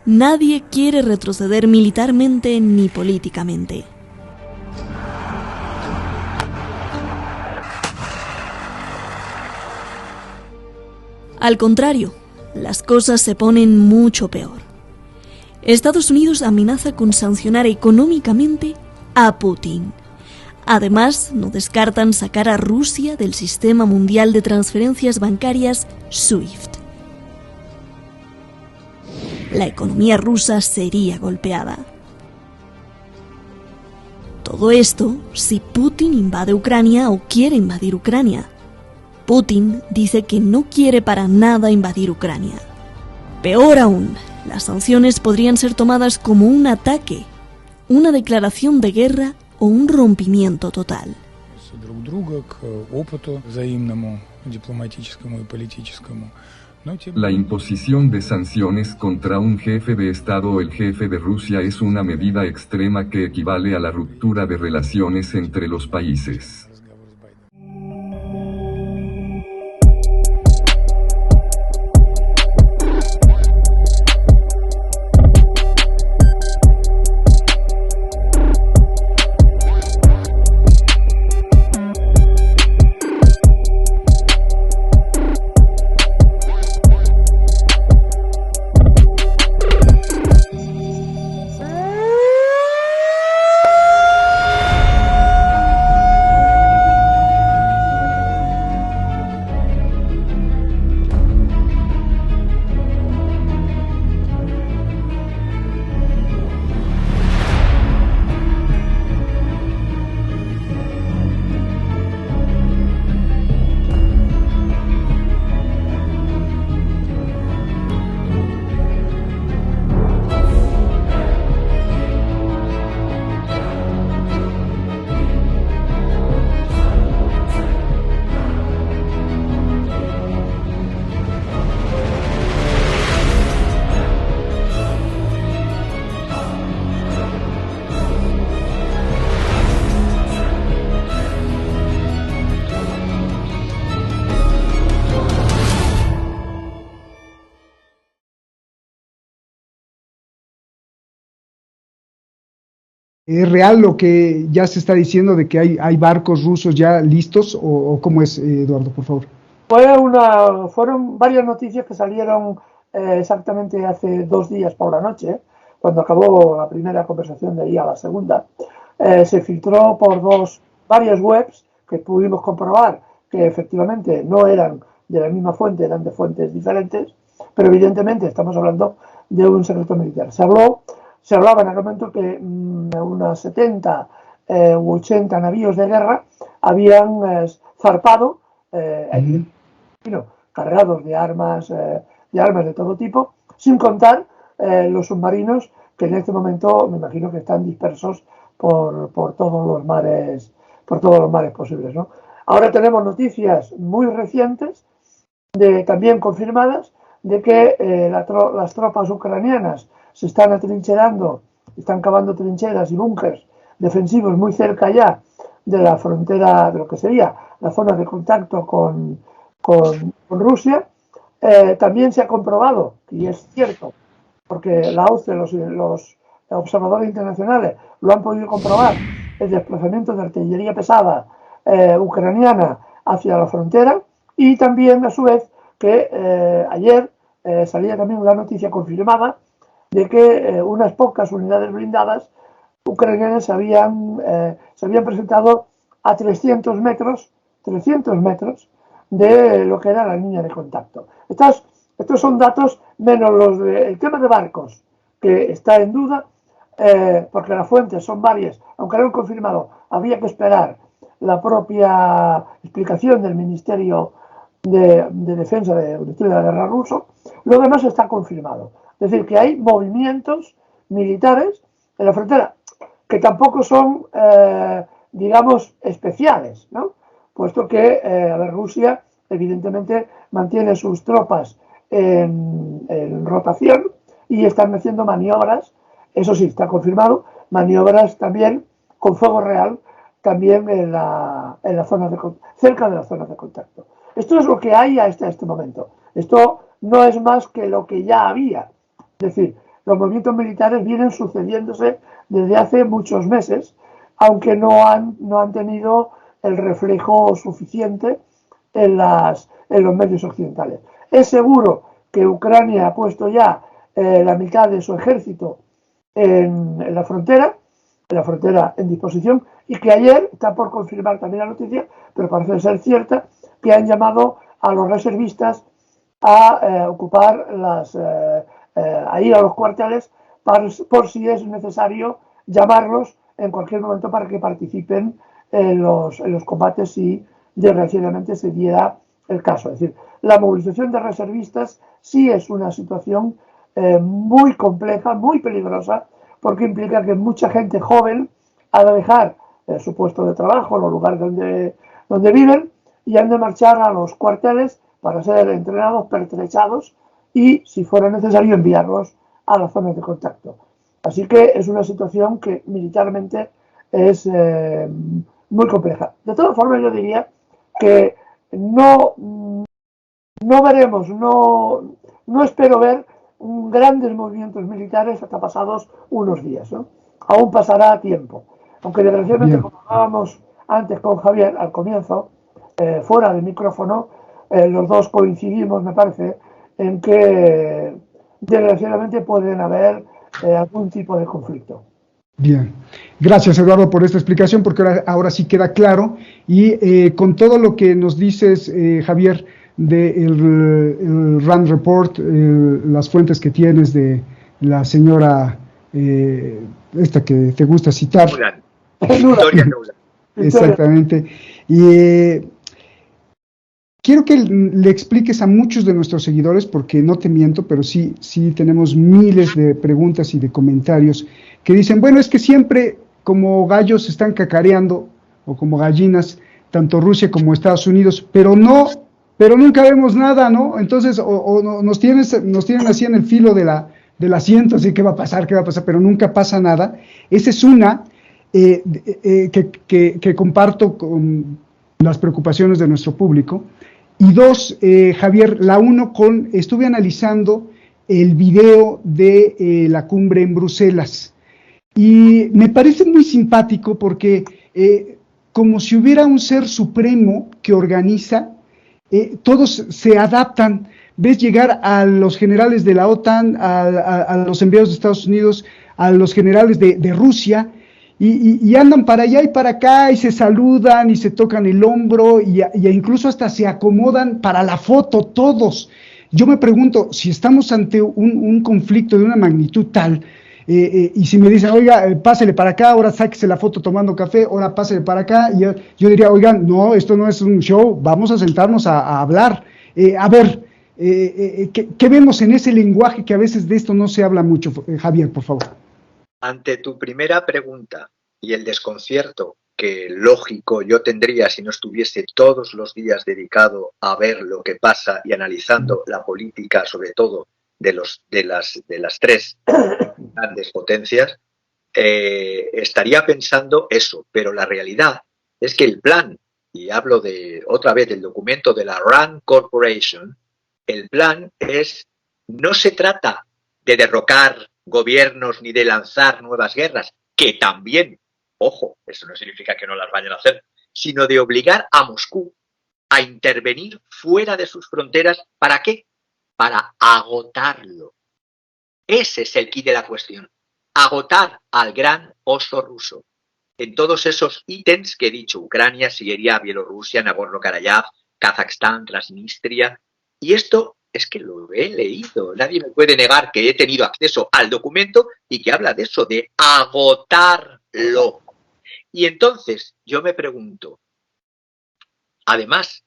Nadie quiere retroceder militarmente ni políticamente. Al contrario, las cosas se ponen mucho peor. Estados Unidos amenaza con sancionar económicamente a Putin. Además, no descartan sacar a Rusia del sistema mundial de transferencias bancarias SWIFT. La economía rusa sería golpeada. Todo esto si Putin invade Ucrania o quiere invadir Ucrania. Putin dice que no quiere para nada invadir Ucrania. Peor aún, las sanciones podrían ser tomadas como un ataque, una declaración de guerra o un rompimiento total. La imposición de sanciones contra un jefe de Estado o el jefe de Rusia es una medida extrema que equivale a la ruptura de relaciones entre los países. ¿Es real lo que ya se está diciendo de que hay barcos rusos ya listos o cómo es, Eduardo, por favor? Fueron varias noticias que salieron exactamente hace 2 días por la noche, cuando acabó la primera conversación de ahí a la segunda. Se filtró por varias webs que pudimos comprobar que efectivamente no eran de la misma fuente, eran de fuentes diferentes, pero evidentemente estamos hablando de un secreto militar. Se hablaba en aquel momento que unas 70 u 80 navíos de guerra habían zarpado, cargados de armas de todo tipo, sin contar los submarinos que en este momento me imagino que están dispersos por todos los mares posibles, ¿no? Ahora tenemos noticias muy recientes, también confirmadas, de que las tropas ucranianas se están atrincherando, están cavando trincheras y búnkers defensivos muy cerca ya de la frontera, de lo que sería la zona de contacto con Rusia. También se ha comprobado, y es cierto, porque la OCE, los observadores internacionales lo han podido comprobar, el desplazamiento de artillería pesada ucraniana hacia la frontera, y también a su vez que ayer salía también una noticia confirmada de que unas pocas unidades blindadas ucranianas se habían presentado a 300 metros de lo que era la línea de contacto. Estos son datos menos los del tema de barcos, que está en duda, porque las fuentes son varias, aunque lo han confirmado, había que esperar la propia explicación del Ministerio de Defensa del Ministerio de la Guerra ruso. Lo demás está confirmado. Es decir, que hay movimientos militares en la frontera que tampoco son, digamos, especiales, ¿no? Puesto que Rusia evidentemente mantiene sus tropas en rotación y están haciendo maniobras, eso sí, está confirmado, maniobras también con fuego real, también en la zona cerca de la zona de contacto. Esto es lo que hay hasta este momento. Esto no es más que lo que ya había. Es decir, los movimientos militares vienen sucediéndose desde hace muchos meses, aunque no han tenido el reflejo suficiente en los medios occidentales. Es seguro que Ucrania ha puesto ya la mitad de su ejército en la frontera en disposición, y que ayer, está por confirmar también la noticia, pero parece ser cierta, que han llamado a los reservistas a ocupar a ir a los cuarteles por si es necesario llamarlos en cualquier momento para que participen en los combates si desgraciadamente se diera el caso. Es decir, la movilización de reservistas sí es una situación muy compleja, muy peligrosa, porque implica que mucha gente joven ha de dejar su puesto de trabajo, los lugares donde viven, y han de marchar a los cuarteles para ser entrenados, pertrechados y, si fuera necesario, enviarlos a las zonas de contacto. Así que es una situación que militarmente es muy compleja. De todas formas, yo diría que no veremos, no espero ver grandes movimientos militares hasta pasados unos días, ¿no? Aún pasará tiempo. Aunque desgraciadamente, como hablábamos antes con Javier al comienzo, fuera del micrófono, los dos coincidimos, me parece, en que desgraciadamente pueden haber algún tipo de conflicto. Bien, gracias Eduardo por esta explicación, porque ahora sí queda claro, y con todo lo que nos dices, Javier, del RAND Report, las fuentes que tienes de la señora esta que te gusta citar. Victoria Nuland. Exactamente. Y quiero que le expliques a muchos de nuestros seguidores, porque no te miento, pero sí tenemos miles de preguntas y de comentarios que dicen, bueno, es que siempre como gallos están cacareando, o como gallinas, tanto Rusia como Estados Unidos, pero nunca vemos nada, ¿no? Entonces, nos tienen así en el filo del asiento, así, ¿qué va a pasar? Pero nunca pasa nada. Esa es una que comparto con las preocupaciones de nuestro público. Y dos, Javier, estuve analizando el video de la cumbre en Bruselas, y me parece muy simpático porque como si hubiera un ser supremo que organiza, todos se adaptan. Ves llegar a los generales de la OTAN, a los enviados de Estados Unidos, a los generales de Rusia, y andan para allá y para acá, y se saludan, y se tocan el hombro, y incluso hasta se acomodan para la foto todos. Yo me pregunto, si estamos ante un conflicto de una magnitud tal, y si me dicen, oiga, pásele para acá, ahora sáquese la foto tomando café, ahora pásele para acá, y yo diría, oigan, no, esto no es un show, vamos a sentarnos a hablar. A ver, ¿qué vemos en ese lenguaje que a veces de esto no se habla mucho? Javier, por favor. Ante tu primera pregunta y el desconcierto que lógico yo tendría si no estuviese todos los días dedicado a ver lo que pasa y analizando la política, sobre todo de las tres grandes potencias, estaría pensando eso. Pero la realidad es que el plan, y hablo otra vez del documento de la RAND Corporation, el plan no se trata de derrocar gobiernos ni de lanzar nuevas guerras, que también, ojo, eso no significa que no las vayan a hacer, sino de obligar a Moscú a intervenir fuera de sus fronteras. ¿Para qué? Para agotarlo. Ese es el quid de la cuestión. Agotar al gran oso ruso en todos esos ítems que he dicho: Ucrania, Siria, Bielorrusia, Nagorno-Karabaj, Kazajstán, Transnistria. Y esto es que lo he leído. Nadie me puede negar que he tenido acceso al documento y que habla de eso, de agotarlo. Y entonces yo me pregunto, además,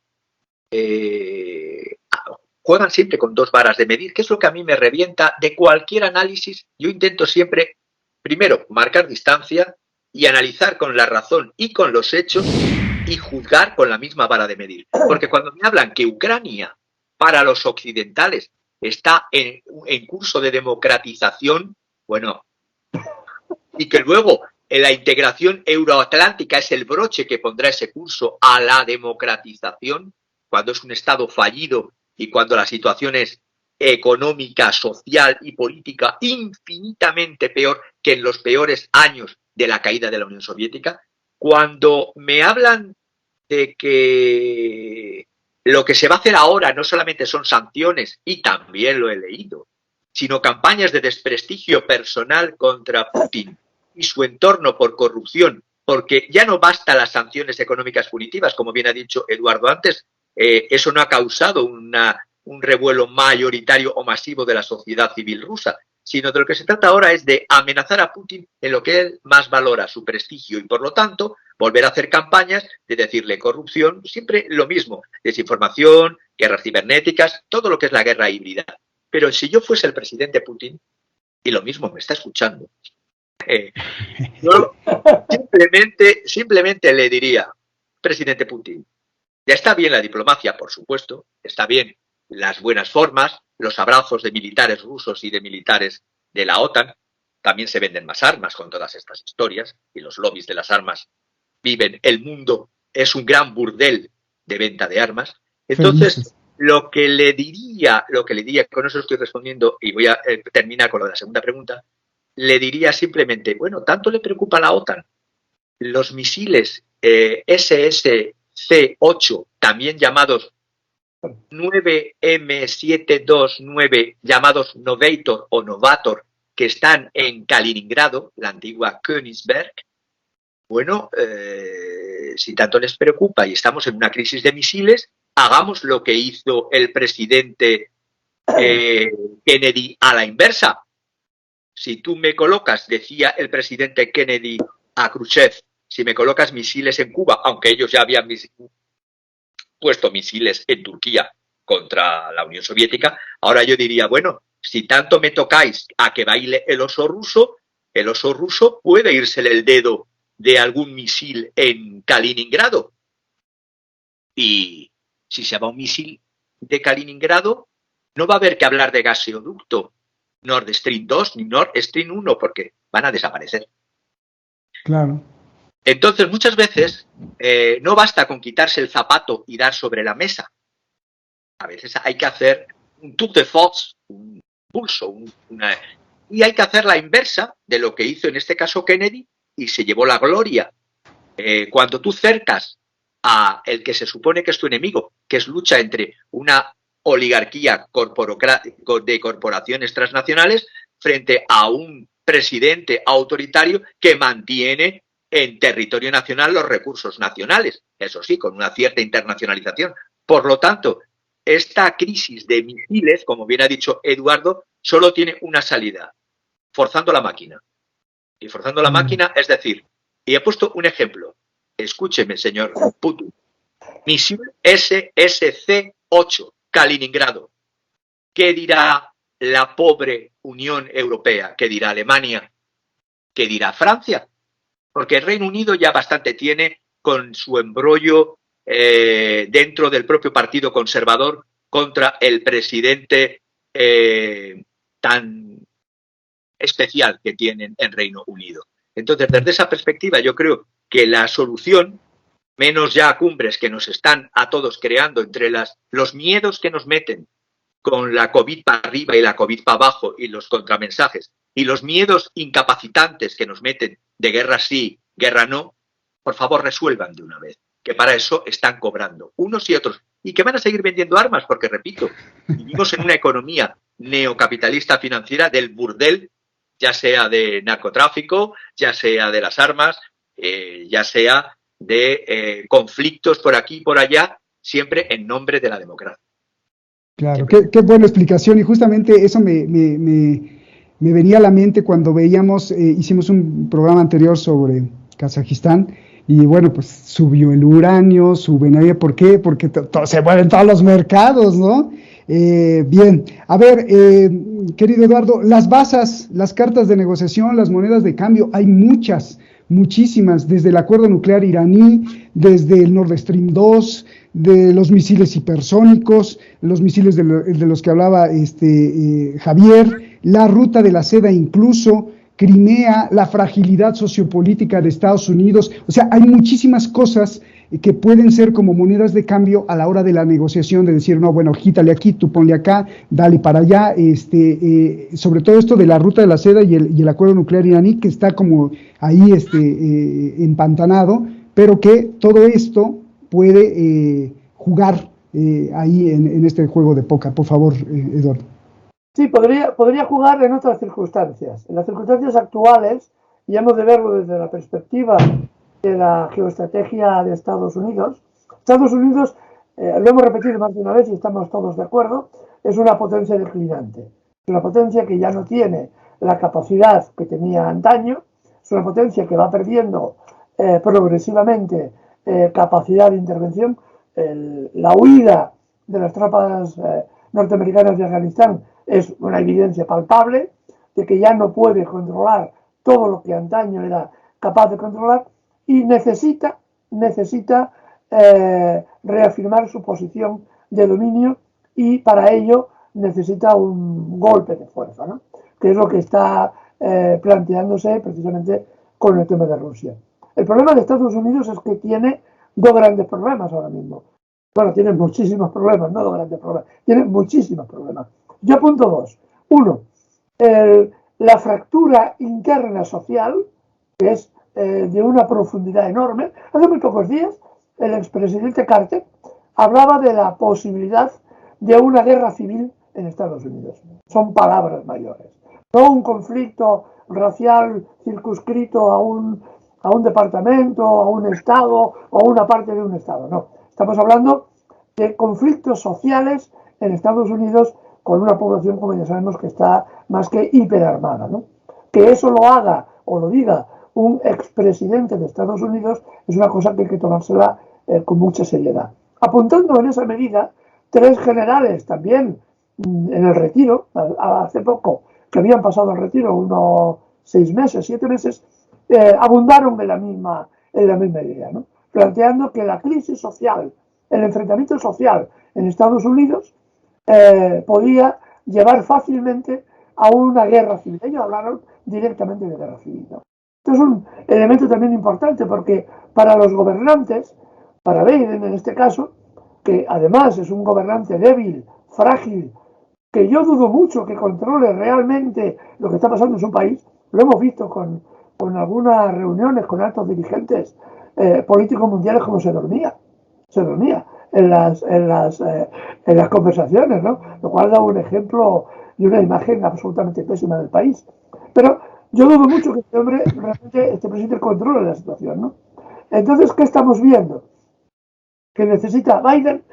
juegan siempre con dos varas de medir, que es lo que a mí me revienta de cualquier análisis. Yo intento siempre, primero, marcar distancia y analizar con la razón y con los hechos y juzgar con la misma vara de medir. Porque cuando me hablan que Ucrania, para los occidentales, está en curso de democratización, bueno, y que luego la integración euroatlántica es el broche que pondrá ese curso a la democratización, cuando es un Estado fallido y cuando la situación es económica, social y política infinitamente peor que en los peores años de la caída de la Unión Soviética. Cuando me hablan de que lo que se va a hacer ahora no solamente son sanciones, y también lo he leído, sino campañas de desprestigio personal contra Putin y su entorno por corrupción, porque ya no basta las sanciones económicas punitivas, como bien ha dicho Eduardo antes, eso no ha causado un revuelo mayoritario o masivo de la sociedad civil rusa, sino de lo que se trata ahora es de amenazar a Putin en lo que él más valora, su prestigio, y por lo tanto volver a hacer campañas de decirle corrupción, siempre lo mismo, desinformación, guerras cibernéticas, todo lo que es la guerra híbrida. Pero si yo fuese el presidente Putin, y lo mismo me está escuchando, yo simplemente le diría, presidente Putin, ya está bien la diplomacia, por supuesto, está bien las buenas formas, los abrazos de militares rusos y de militares de la OTAN, también se venden más armas con todas estas historias, y los lobbies de las armas viven, el mundo es un gran burdel de venta de armas. Entonces, lo que le diría, con eso estoy respondiendo y voy a terminar con lo de la segunda pregunta, le diría simplemente, bueno, tanto le preocupa a la OTAN los misiles SSC-8, también llamados 9M729, llamados Novator o Novator, que están en Kaliningrado, la antigua Königsberg. Bueno, si tanto les preocupa y estamos en una crisis de misiles, hagamos lo que hizo el presidente Kennedy a la inversa. Si tú me colocas, decía el presidente Kennedy a Khrushchev, si me colocas misiles en Cuba, aunque ellos ya habían puesto misiles en Turquía contra la Unión Soviética, ahora yo diría, bueno, si tanto me tocáis a que baile el oso ruso puede írsele el dedo de algún misil en Kaliningrado. Y si se va un misil de Kaliningrado, no va a haber que hablar de gaseoducto Nord Stream 2 ni Nord Stream 1 porque van a desaparecer. Claro. Entonces, muchas veces no basta con quitarse el zapato y dar sobre la mesa. A veces hay que hacer un tour de force, un pulso, y hay que hacer la inversa de lo que hizo en este caso Kennedy y se llevó la gloria. Cuando tú cercas a el que se supone que es tu enemigo, que es lucha entre una oligarquía de corporaciones transnacionales frente a un presidente autoritario que mantiene en territorio nacional los recursos nacionales, eso sí, con una cierta internacionalización. Por lo tanto, esta crisis de misiles, como bien ha dicho Eduardo, solo tiene una salida, forzando la máquina. Y forzando la máquina, es decir, y he puesto un ejemplo, escúcheme, señor Putin, misil SSC-8, Kaliningrado. ¿Qué dirá la pobre Unión Europea? ¿Qué dirá Alemania? ¿Qué dirá Francia? Porque el Reino Unido ya bastante tiene con su embrollo dentro del propio Partido Conservador contra el presidente tan especial que tienen en Reino Unido. Entonces, desde esa perspectiva, yo creo que la solución, menos ya cumbres que nos están a todos creando entre los miedos que nos meten con la COVID para arriba y la COVID para abajo y los contramensajes, y los miedos incapacitantes que nos meten de guerra sí, guerra no, por favor resuelvan de una vez, que para eso están cobrando unos y otros, y que van a seguir vendiendo armas, porque repito, vivimos en una economía neocapitalista financiera del burdel, ya sea de narcotráfico, ya sea de las armas, ya sea de conflictos por aquí y por allá, siempre en nombre de la democracia. Claro, qué buena explicación, y justamente eso me venía a la mente cuando veíamos, hicimos un programa anterior sobre Kazajistán, y bueno, pues subió el uranio, ¿por qué? Porque se mueven todos los mercados, ¿no? Bien, a ver, querido Eduardo, las basas, las cartas de negociación, las monedas de cambio, hay muchísimas, desde el acuerdo nuclear iraní, desde el Nord Stream 2, de los misiles hipersónicos, los misiles de los que hablaba Javier, la ruta de la seda incluso, Crimea, la fragilidad sociopolítica de Estados Unidos. O sea, hay muchísimas cosas que pueden ser como monedas de cambio a la hora de la negociación, de decir, no, bueno, quítale aquí, tú ponle acá, dale para allá, sobre todo esto de la ruta de la seda y el acuerdo nuclear iraní, que está como ahí empantanado, pero que todo esto puede jugar ahí en este juego de póker. Por favor, Eduardo. Sí, podría jugar en otras circunstancias. En las circunstancias actuales, y hemos de verlo desde la perspectiva de la geoestrategia de Estados Unidos. Estados Unidos, lo hemos repetido más de una vez y estamos todos de acuerdo, es una potencia declinante. Es una potencia que ya no tiene la capacidad que tenía antaño, es una potencia que va perdiendo progresivamente capacidad de intervención. La huida de las tropas norteamericanas de Afganistán es una evidencia palpable de que ya no puede controlar todo lo que antaño era capaz de controlar y necesita reafirmar su posición de dominio, y para ello necesita un golpe de fuerza, ¿no? Que es lo que está planteándose precisamente con el tema de Rusia. El problema de Estados Unidos es que tiene dos grandes problemas ahora mismo. Bueno, tiene muchísimos problemas, no dos grandes problemas, tiene muchísimos problemas. Yo apunto dos. Uno, la fractura interna social, que es de una profundidad enorme. Hace muy pocos días el expresidente Carter hablaba de la posibilidad de una guerra civil en Estados Unidos. Son palabras mayores. No un conflicto racial circunscrito a un departamento, a un estado o a una parte de un estado. No, estamos hablando de conflictos sociales en Estados Unidos con una población, como ya sabemos, que está más que hiperarmada, ¿no? Que eso lo haga o lo diga un expresidente de Estados Unidos es una cosa que hay que tomársela con mucha seriedad. Apuntando en esa medida, tres generales también en el retiro, hace poco, que habían pasado el retiro, unos 6 meses, 7 meses, abundaron en la misma idea, ¿no? Planteando que la crisis social, el enfrentamiento social en Estados Unidos podía llevar fácilmente a una guerra civil. Ellos hablaron directamente de guerra civil, ¿no? Esto es un elemento también importante porque para los gobernantes, para Biden en este caso, que además es un gobernante débil, frágil, que yo dudo mucho que controle realmente lo que está pasando en su país, lo hemos visto con algunas reuniones con altos dirigentes políticos mundiales, como se dormía en las conversaciones, ¿no? Lo cual da un ejemplo y una imagen absolutamente pésima del país. Pero yo dudo mucho que este hombre, realmente, este presidente, controle la situación, ¿no? Entonces, ¿qué estamos viendo? Que necesita Biden,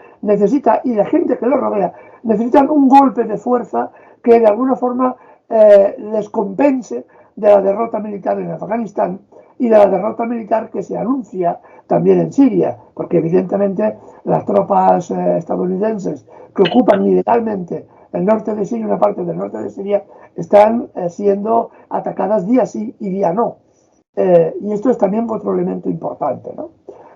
y la gente que lo rodea, necesitan un golpe de fuerza que de alguna forma les compense de la derrota militar en Afganistán y de la derrota militar que se anuncia también en Siria, porque evidentemente las tropas estadounidenses que ocupan ilegalmente el norte de Siria, una parte del norte de Siria, están siendo atacadas día sí y día no. Y esto es también otro elemento importante, ¿no?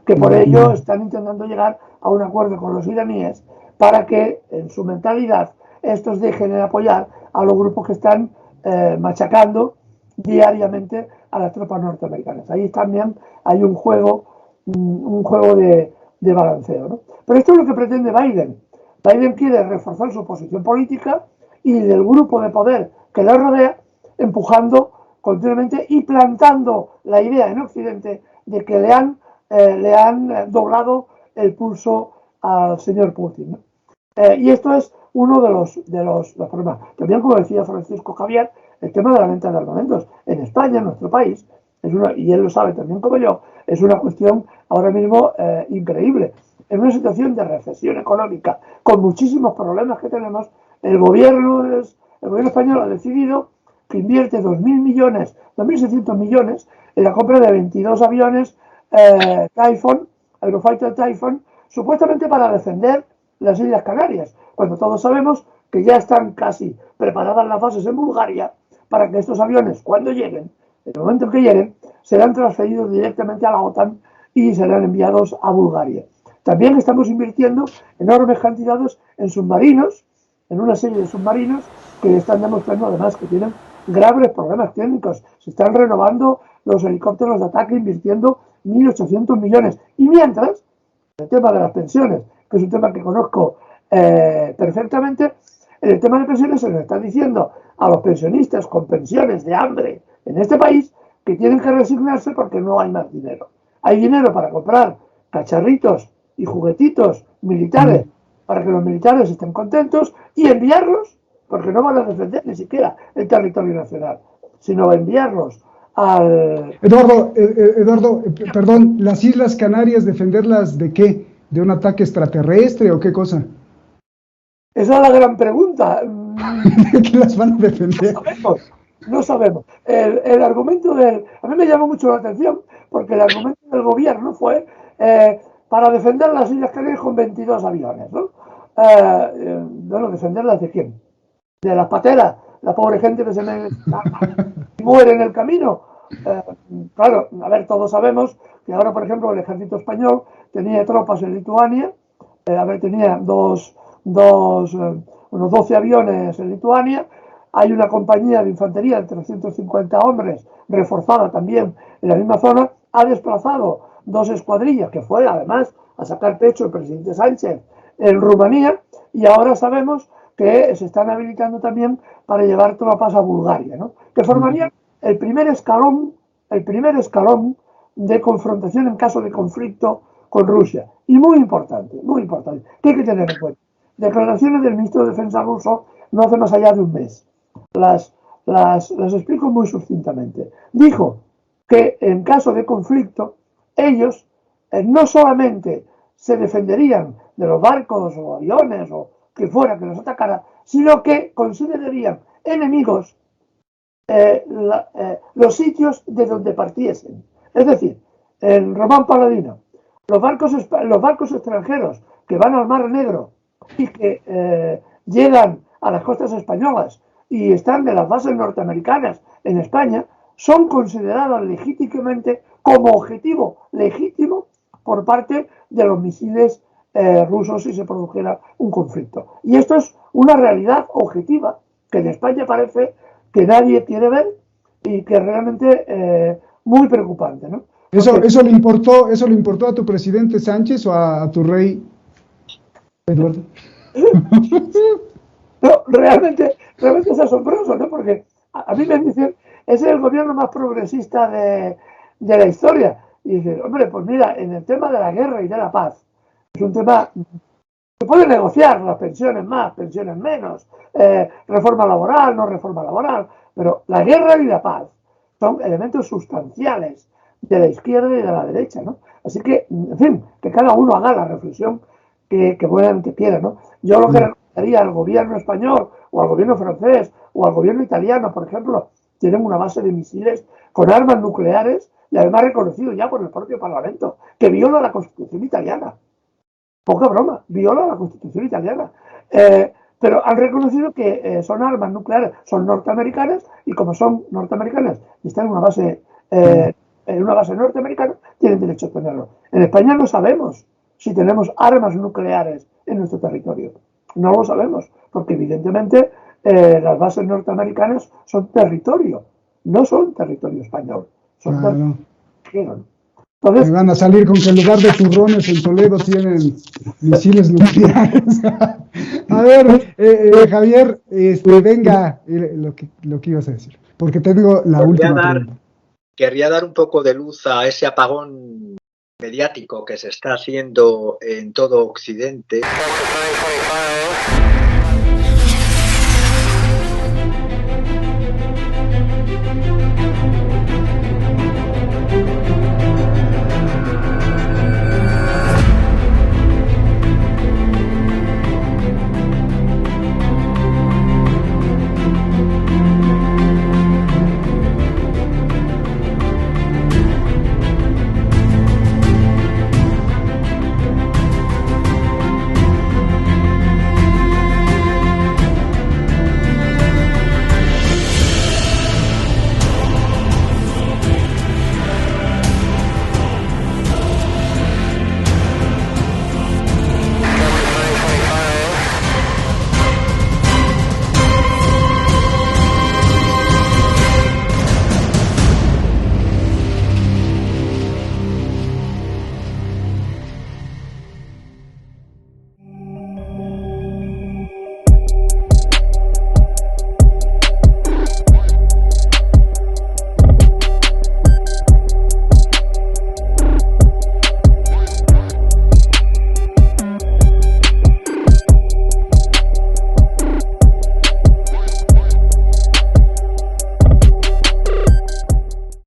Que por ello están intentando llegar a un acuerdo con los iraníes para que en su mentalidad estos dejen de apoyar a los grupos que están machacando diariamente a las tropas norteamericanas. Ahí también hay un juego de balanceo, ¿no? Pero esto es lo que pretende Biden. Biden quiere reforzar su posición política y del grupo de poder que le rodea, empujando continuamente y plantando la idea en Occidente de que le han doblado el pulso al señor Putin, ¿no? Y esto es uno de los problemas. También, como decía Francisco Javier, el tema de la venta de armamentos en España, en nuestro país, y él lo sabe también como yo, es una cuestión ahora mismo increíble. En una situación de recesión económica, con muchísimos problemas que tenemos, el gobierno español ha decidido que invierte 2.600 millones en la compra de 22 aviones Typhoon, Eurofighter Typhoon, supuestamente para defender las Islas Canarias, cuando todos sabemos que ya están casi preparadas las bases en Bulgaria para que estos aviones, cuando lleguen, en el momento en que lleguen, serán transferidos directamente a la OTAN y serán enviados a Bulgaria. También estamos invirtiendo enormes cantidades en submarinos, en una serie de submarinos que están demostrando además que tienen graves problemas técnicos. Se están renovando los helicópteros de ataque invirtiendo 1.800 millones. Y mientras, el tema de las pensiones, que es un tema que conozco perfectamente, en el tema de pensiones se nos está diciendo a los pensionistas con pensiones de hambre en este país que tienen que resignarse porque no hay más dinero. Hay dinero para comprar cacharritos y juguetitos militares para que los militares estén contentos y enviarlos, porque no van a defender ni siquiera el territorio nacional, sino enviarlos al... Eduardo, perdón, ¿las Islas Canarias defenderlas de qué? ¿De un ataque extraterrestre o qué cosa? Esa es la gran pregunta. ¿De qué las van a defender? No sabemos. El argumento del... A mí me llamó mucho la atención porque el argumento del gobierno fue para defender las Islas Canarias con 22 aviones, ¿no? Bueno, ¿defenderlas de quién? ¿De las pateras? La pobre gente que se muere en el camino. Claro, a ver, todos sabemos que ahora, por ejemplo, el ejército español tenía tropas en Lituania, tenía unos 12 aviones en Lituania. Hay una compañía de infantería de 350 hombres, reforzada también en la misma zona, ha desplazado 2 escuadrillas, que fue además a sacar pecho el presidente Sánchez en Rumanía, y ahora sabemos que se están habilitando también para llevar tropas a Bulgaria, ¿no? Que formarían el primer escalón de confrontación en caso de conflicto con Rusia. Y muy importante, ¿qué hay que tener en cuenta? Declaraciones del ministro de Defensa ruso no hace más allá de un mes. Las explico muy sucintamente. Dijo que en caso de conflicto, ellos no solamente se defenderían de los barcos o aviones o que fuera que los atacara, sino que considerarían enemigos los sitios de donde partiesen. Es decir, en Román Paladino, los barcos extranjeros que van al Mar Negro y que llegan a las costas españolas y están de las bases norteamericanas en España, son considerados legítimamente como objetivo legítimo por parte de los misiles rusos si se produjera un conflicto. Y esto es una realidad objetiva que en España parece que nadie quiere ver y que es realmente muy preocupante, ¿no? Porque ¿Eso le importó a tu presidente Sánchez o a tu rey Eduardo? No, realmente es asombroso, ¿no? Porque a mí me dicen, ese es el gobierno más progresista de la historia. Y dicen, hombre, pues mira, en el tema de la guerra y de la paz, es un tema... Se puede negociar las pensiones más, pensiones menos, reforma laboral, no reforma laboral, pero la guerra y la paz son elementos sustanciales de la izquierda y de la derecha, ¿no? Así que, en fin, que cada uno haga la reflexión que quiera, ¿no? Yo lo que recomendaría al gobierno español o al gobierno francés o al gobierno italiano, por ejemplo, tienen una base de misiles con armas nucleares y además reconocido ya por el propio Parlamento, que viola la Constitución italiana. Poca broma, viola la Constitución italiana. Pero han reconocido que son armas nucleares, son norteamericanas, y como son norteamericanas y están en una base norteamericana, tienen derecho a tenerlo. En España no sabemos si tenemos armas nucleares en nuestro territorio. No lo sabemos, porque evidentemente las bases norteamericanas son territorio, no son territorio español, son territorio. Entonces, me van a salir con que en lugar de turrones en Toledo tienen misiles nucleares. A ver, Javier, venga, lo que ibas a decir, porque te digo la última pregunta. Querría dar un poco de luz a ese apagón mediático que se está haciendo en todo Occidente.